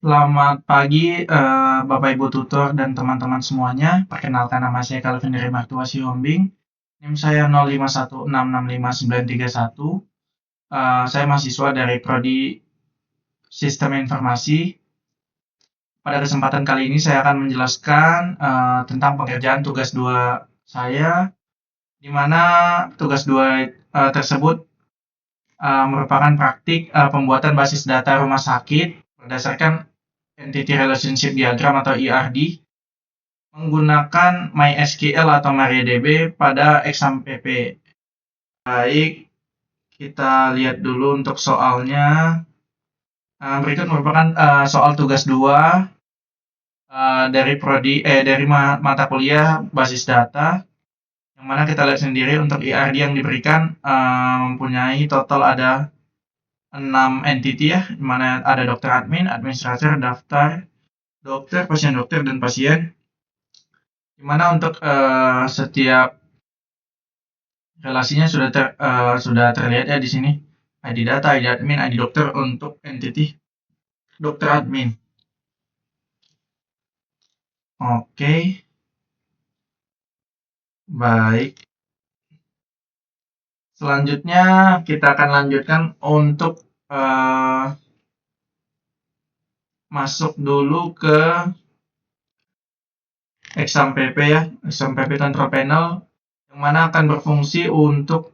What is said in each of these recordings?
Selamat pagi, Bapak Ibu tutor dan teman-teman semuanya. Perkenalkan, nama saya Calvin dari Martua Sihombing. NIM saya 0516659131. Saya mahasiswa dari Prodi Sistem Informasi. Pada kesempatan kali ini saya akan menjelaskan tentang pengerjaan tugas 2 saya, di mana tugas 2 tersebut merupakan praktik pembuatan basis data rumah sakit berdasarkan Entity Relationship Diagram atau ERD menggunakan MySQL atau MariaDB pada exam PP. Baik, kita lihat dulu untuk soalnya. Berikut merupakan soal tugas 2 dari mata kuliah basis data, yang mana kita lihat sendiri untuk ERD yang diberikan mempunyai total ada 6 entity ya, di mana ada dokter admin, administrator, daftar, dokter, dan pasien. Di mana untuk setiap relasinya sudah terlihat ya di sini. ID data, ID admin, ID dokter untuk entity dokter admin. Oke. Baik. Selanjutnya kita akan lanjutkan untuk masuk dulu ke exam PP ya, exam PP control panel, yang mana akan berfungsi untuk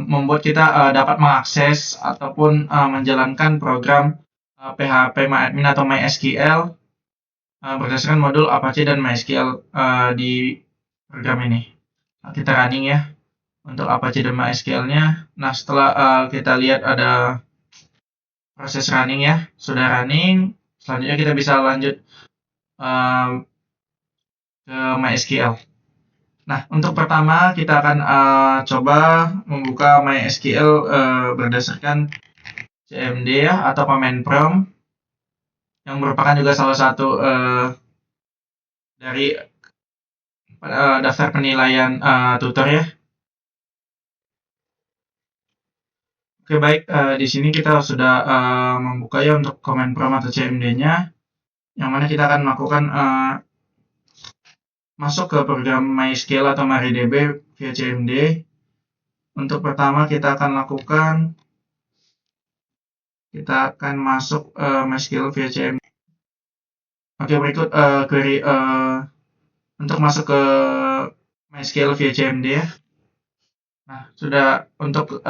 membuat kita dapat mengakses ataupun menjalankan program PHP MyAdmin atau MySQL berdasarkan modul Apache dan MySQL di program ini. Kita running ya untuk Apache dan MySQL-nya. Nah, setelah kita lihat ada proses running ya, sudah running, selanjutnya kita bisa lanjut ke MySQL. Nah, untuk pertama kita akan coba membuka MySQL berdasarkan CMD ya, atau command prompt, yang merupakan juga salah satu dari daftar penilaian tutor ya. Oke, baik, di sini kita sudah membuka ya untuk command prompt atau CMD-nya, yang mana kita akan melakukan masuk ke program MySQL atau MariaDB via CMD. Untuk pertama kita akan masuk MySQL via CMD. Oke, berikut query untuk masuk ke MySQL via CMD ya. Nah, sudah untuk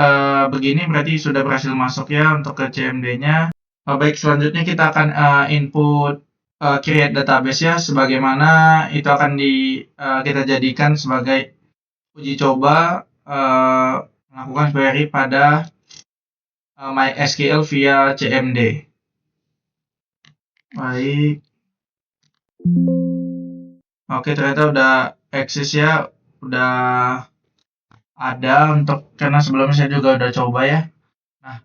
begini berarti sudah berhasil masuk ya untuk ke CMD-nya. Baik, selanjutnya kita akan input create database ya, sebagaimana itu akan kita jadikan sebagai uji coba melakukan query pada MySQL via CMD. Baik. Oke, ternyata udah eksis ya, udah ada karena sebelumnya saya juga udah coba ya. Nah,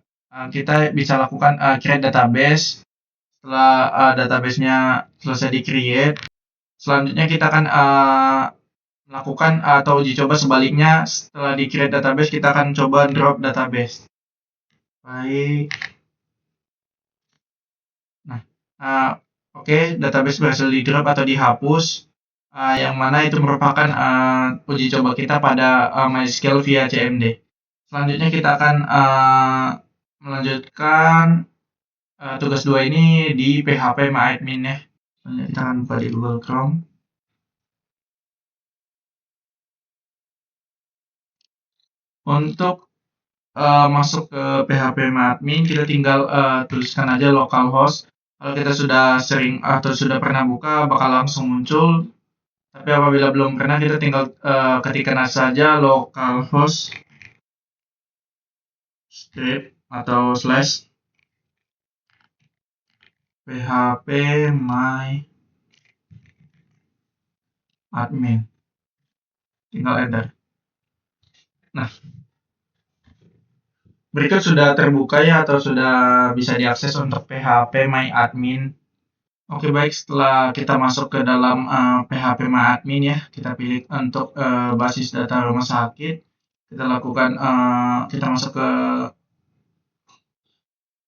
kita bisa lakukan create database. Setelah database-nya selesai di-create, selanjutnya kita akan melakukan atau uji coba sebaliknya. Setelah di-create database, kita akan coba drop database. Baik. Nah, oke, database berhasil di-drop atau dihapus, yang mana itu merupakan uji coba kita pada MySQL via CMD. Selanjutnya kita akan melanjutkan tugas 2 ini di PHP MyAdmin ya. Kita akan buka di Google Chrome. Untuk masuk ke PHP MyAdmin, kita tinggal tuliskan aja localhost. Kalau kita sudah sering atau sudah pernah buka, bakal langsung muncul. Tapi apabila belum pernah, kita tinggal ketikkan saja localhost script atau slash PHP MyAdmin. Tinggal enter. Nah, berikut sudah terbuka ya, atau sudah bisa diakses untuk PHP MyAdmin. Oke, baik, setelah kita masuk ke dalam PHP MyAdmin ya, kita pilih untuk basis data rumah sakit. Kita lakukan, kita masuk ke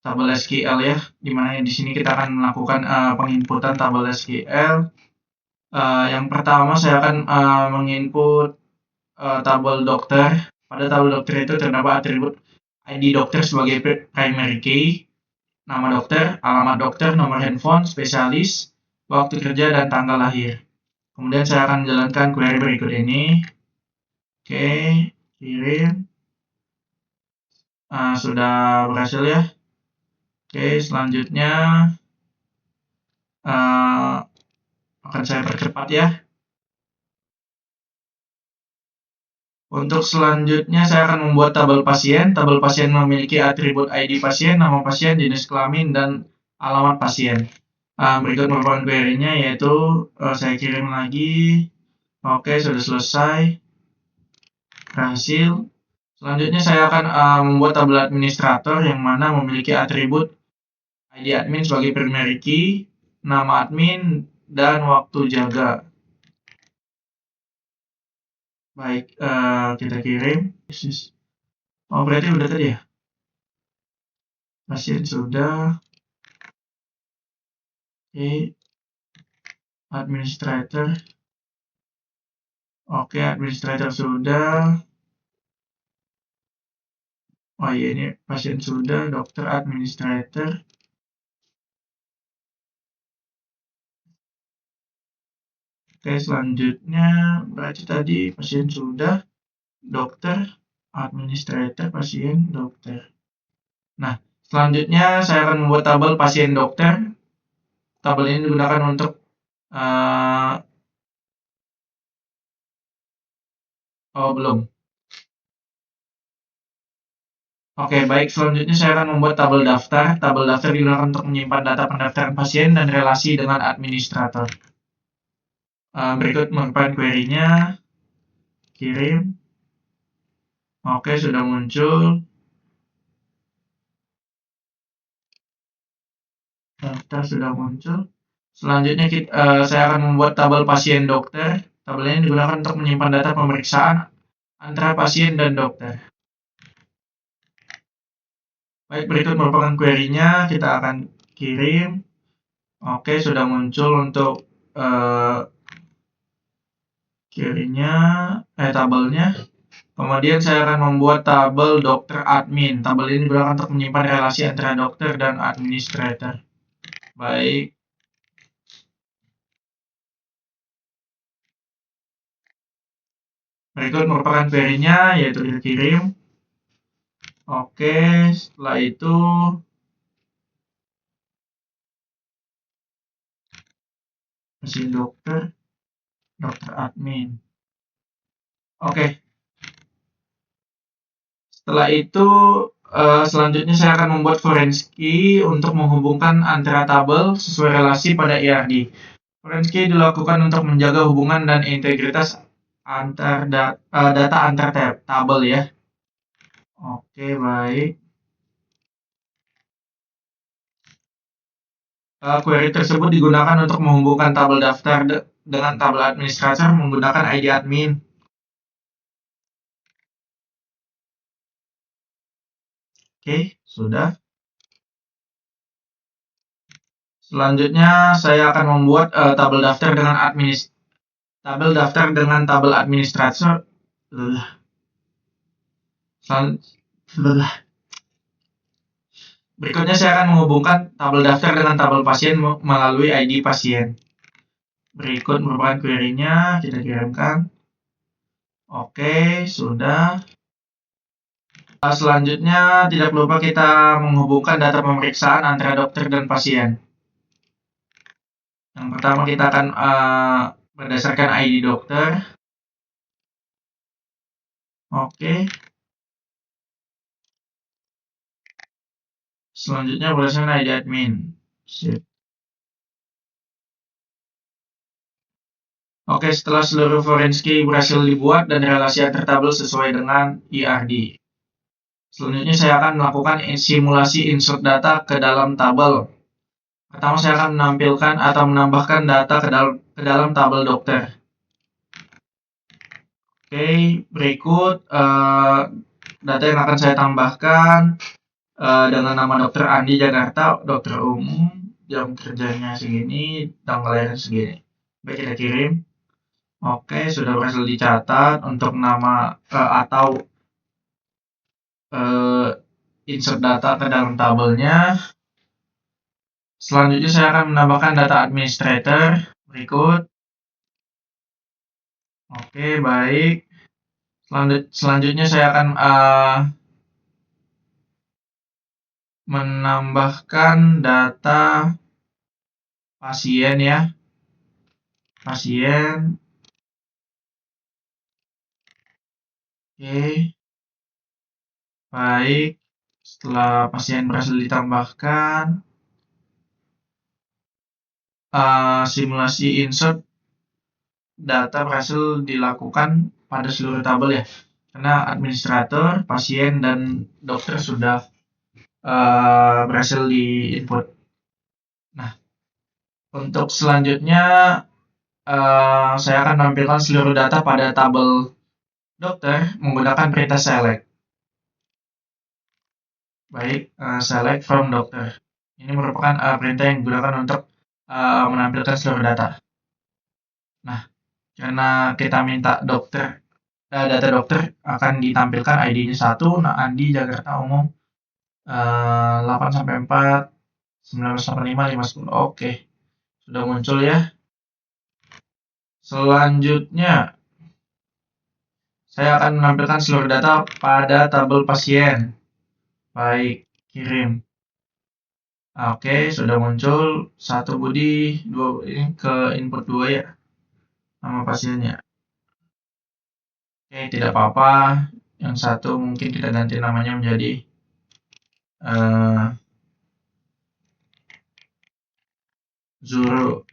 tabel SQL ya, dimana di sini kita akan melakukan penginputan tabel SQL. Yang pertama saya akan menginput tabel dokter. Pada tabel dokter itu terdapat atribut ID dokter sebagai primary key, nama dokter, alamat dokter, nomor handphone, spesialis, waktu kerja, dan tanggal lahir. Kemudian saya akan menjalankan query berikut ini. Oke, kirim. Sudah berhasil ya. Oke, selanjutnya akan saya percepat ya. Untuk selanjutnya saya akan membuat tabel pasien. Tabel pasien memiliki atribut ID pasien, nama pasien, jenis kelamin, dan alamat pasien. Berikut merupakan query-nya, yaitu saya kirim lagi. Oke, sudah selesai. Berhasil. Selanjutnya saya akan membuat tabel administrator yang mana memiliki atribut ID admin sebagai primary key, nama admin, dan waktu jaga. Baik, kita kirim. Oh, berarti udah tadi ya? Pasien sudah. Oke. Administrator. Oke, administrator sudah. Oh iya, ini pasien sudah, dokter, administrator. Oke, selanjutnya berarti tadi pasien sudah, dokter, administrator, pasien, dokter. Nah, selanjutnya saya akan membuat tabel pasien dokter. Tabel ini digunakan untuk oh, belum. Oke, baik. Selanjutnya saya akan membuat tabel daftar. Tabel daftar digunakan untuk menyimpan data pendaftaran pasien dan relasi dengan administrator. Berikut merupakan query-nya. Kirim. Oke, sudah muncul. Daftar sudah muncul. Selanjutnya saya akan membuat tabel pasien dokter. Tabel ini digunakan untuk menyimpan data pemeriksaan antara pasien dan dokter. Baik, berikut merupakan query-nya. Kita akan kirim. Oke, sudah muncul untuk query-nya, tabelnya. Kemudian saya akan membuat tabel dokter admin. Tabel ini digunakan untuk menyimpan relasi antara dokter dan administrator. Baik. Berikut merupakan query-nya, yaitu kita kirim. Oke, setelah itu pasien dokter, dokter admin. Oke. Setelah itu selanjutnya saya akan membuat foreign key untuk menghubungkan antara tabel sesuai relasi pada IRD. Foreign key dilakukan untuk menjaga hubungan dan integritas data antar tabel ya. Oke, baik. Query tersebut digunakan untuk menghubungkan tabel daftar dengan tabel administrator menggunakan ID admin. Oke, sudah. Selanjutnya saya akan membuat tabel daftar dengan tabel administrator. Berikutnya saya akan menghubungkan tabel daftar dengan tabel pasien melalui ID pasien. Berikut merupakan query-nya, kita kirimkan. Oke, sudah. Selanjutnya tidak lupa kita menghubungkan data pemeriksaan antara dokter dan pasien. Yang pertama kita akan berdasarkan ID dokter. Oke. Selanjutnya berdasarkan ID admin. Sip. Oke, setelah seluruh foreign key berhasil dibuat dan relasi antar tabel sesuai dengan IRD. Selanjutnya saya akan melakukan simulasi insert data ke dalam tabel. Pertama saya akan menampilkan atau menambahkan data ke dalam tabel dokter. Oke, berikut data yang akan saya tambahkan. dengan nama Dokter Andi Jakarta, dokter umum, jam kerjanya segini, tanggal lahirnya segini. Baik, kita kirim. Oke, sudah berhasil dicatat untuk nama atau insert data ke dalam tabelnya. Selanjutnya saya akan menambahkan data administrator berikut. Oke, baik. Selanjutnya saya akan menambahkan data pasien ya. Pasien. Oke. Baik. Setelah pasien berhasil ditambahkan, simulasi insert data berhasil dilakukan pada seluruh tabel ya. Karena administrator, pasien, dan dokter sudah berhasil di-input. Nah, untuk selanjutnya saya akan menampilkan seluruh data pada tabel dokter menggunakan perintah select. Baik, select from dokter. Ini merupakan perintah yang digunakan untuk menampilkan seluruh data. Nah, karena kita minta dokter, data dokter akan ditampilkan ID-nya 1, nah Andi Jakarta umum 8-4, 1985, 510. Oke, sudah muncul ya. Selanjutnya, saya akan menampilkan seluruh data pada tabel pasien. Baik, kirim. Oke, sudah muncul 1 Budi, 2 ini ke input 2 ya. Nama pasiennya. Oke, tidak apa-apa. Yang satu mungkin kita ganti namanya menjadi Zuru.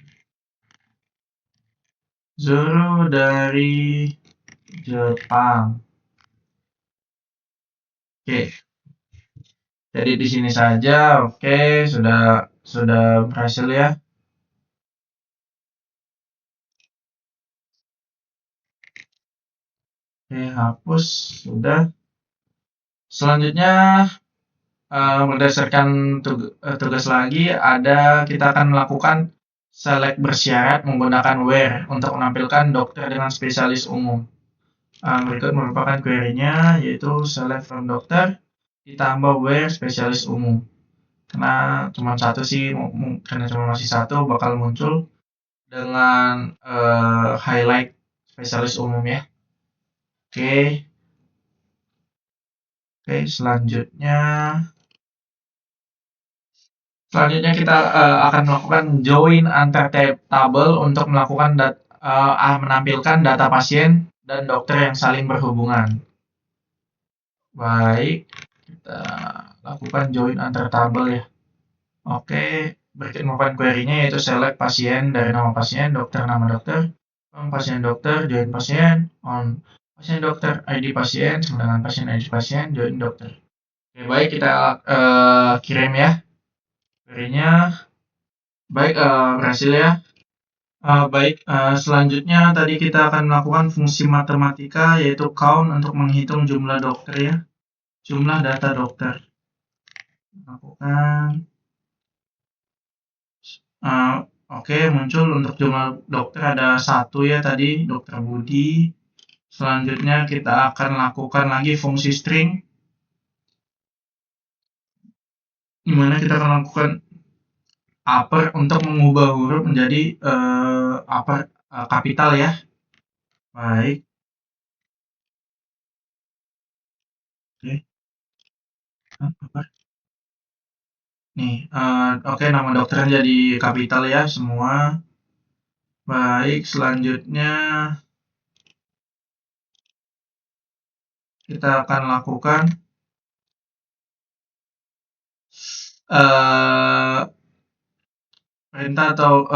Zuru dari Jepang. Oke. Jadi di sini saja. Oke, sudah berhasil ya. Oke, hapus sudah. Selanjutnya berdasarkan tugas lagi kita akan melakukan select bersyarat menggunakan where untuk menampilkan dokter dengan spesialis umum. Berikut merupakan query-nya, yaitu select from dokter ditambah where spesialis umum. Karena cuma satu sih, karena cuma masih satu, bakal muncul dengan highlight spesialis umum ya. Oke, selanjutnya kita akan melakukan join antar tabel untuk melakukan menampilkan data pasien dan dokter yang saling berhubungan. Baik, kita lakukan join antar tabel ya. Oke, berikut merupakan query-nya yaitu select pasien dari nama pasien, dokter nama dokter, pasien dokter, join pasien, on pasien dokter, ID pasien, sama dengan pasien ID pasien, join dokter. Oke, baik, kita kirim ya query-nya. Baik, berhasil ya. Baik, selanjutnya tadi kita akan melakukan fungsi matematika yaitu count untuk menghitung jumlah dokter ya, jumlah data dokter. Lakukan. Oke, muncul untuk jumlah dokter ada 1 ya tadi, dokter Budi. Selanjutnya kita akan lakukan lagi fungsi string, di mana kita akan lakukan upper untuk mengubah huruf menjadi upper kapital ya. Baik. Oke. Nih, oke, nama dokternya jadi kapital ya semua. Baik, selanjutnya kita akan lakukan perintah atau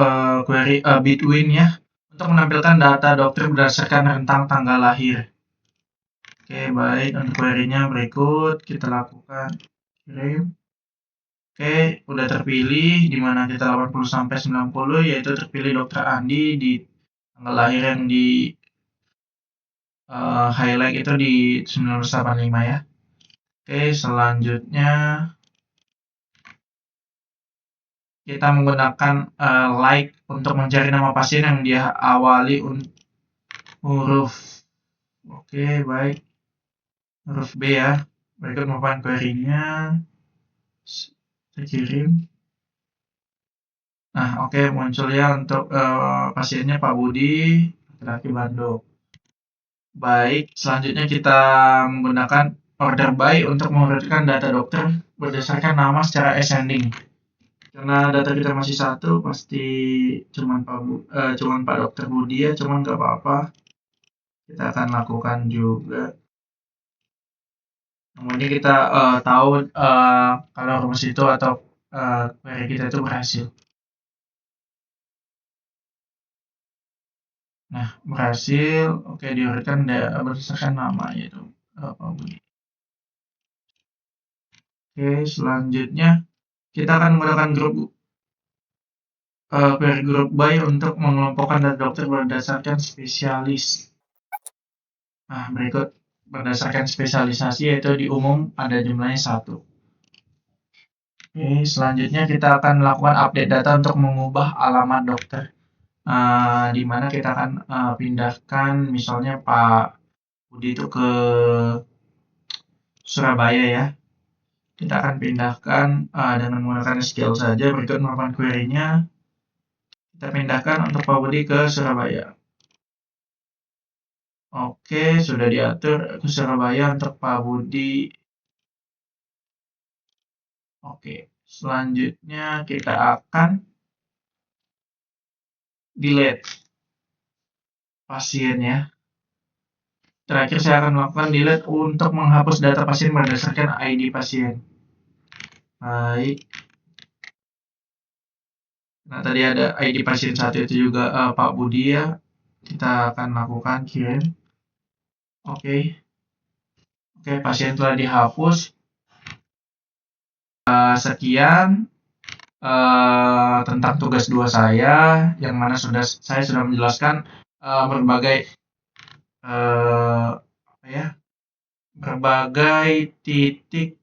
query between ya, untuk menampilkan data dokter berdasarkan rentang tanggal lahir. Oke, baik, untuk query-nya berikut kita lakukan kirim. Oke, udah terpilih di mana kita 80 sampai 90, yaitu terpilih dokter Andi di tanggal lahir yang di highlight itu di 1985 ya. Oke, selanjutnya kita menggunakan like untuk mencari nama pasien yang dia awali huruf. Oke, baik. Huruf B ya. Berikut merupakan query-nya. Saya kirim. Nah, oke, muncul ya untuk pasiennya Pak Budi, laki-laki Bandung. Baik, selanjutnya kita menggunakan order by untuk mengurutkan data dokter berdasarkan nama secara ascending. Karena data kita masih satu, pasti cuman Pak Dokter Budi ya, cuman nggak apa-apa. Kita akan lakukan juga. Kemudian kita tahu kalau rumus itu atau query kita itu berhasil. Nah, berhasil. Oke, diurutkan berdasarkan nama yaitu Pak Budi. Oke, selanjutnya kita akan menggunakan query group by untuk mengelompokkan data dokter berdasarkan spesialis. Nah, berikut berdasarkan spesialisasi yaitu di umum ada jumlahnya 1. Oke, selanjutnya kita akan melakukan update data untuk mengubah alamat dokter. Di mana kita akan pindahkan misalnya Pak Budi itu ke Surabaya ya. Kita akan pindahkan dengan menggunakan SQL saja. Berikut merupakan query-nya. Kita pindahkan untuk Pak Budi ke Surabaya. Oke, sudah diatur ke Surabaya untuk Pak Budi. Oke, selanjutnya kita akan delete pasiennya. Terakhir saya akan melakukan delete untuk menghapus data pasien berdasarkan ID pasien. Baik. Nah, tadi ada ID pasien 1 itu juga Pak Budi ya. Kita akan lakukan kirim. Oke. Oke, pasien telah dihapus. Sekian tentang tugas 2 saya, yang mana saya sudah menjelaskan berbagai berbagai titik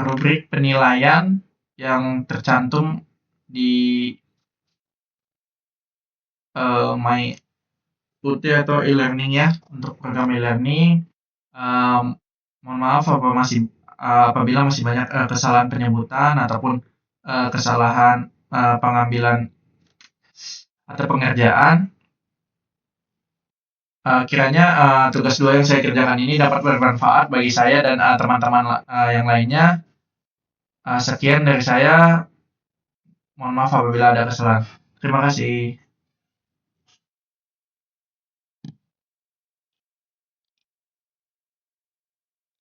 rubrik penilaian yang tercantum di MyUT atau e-learning ya, untuk program e-learning. Mohon maaf apabila masih banyak kesalahan penyebutan ataupun kesalahan pengambilan atau pengerjaan. Kiranya tugas 2 yang saya kerjakan ini dapat bermanfaat bagi saya dan teman-teman yang lainnya. Sekian dari saya. Mohon maaf apabila ada kesalahan. Terima kasih.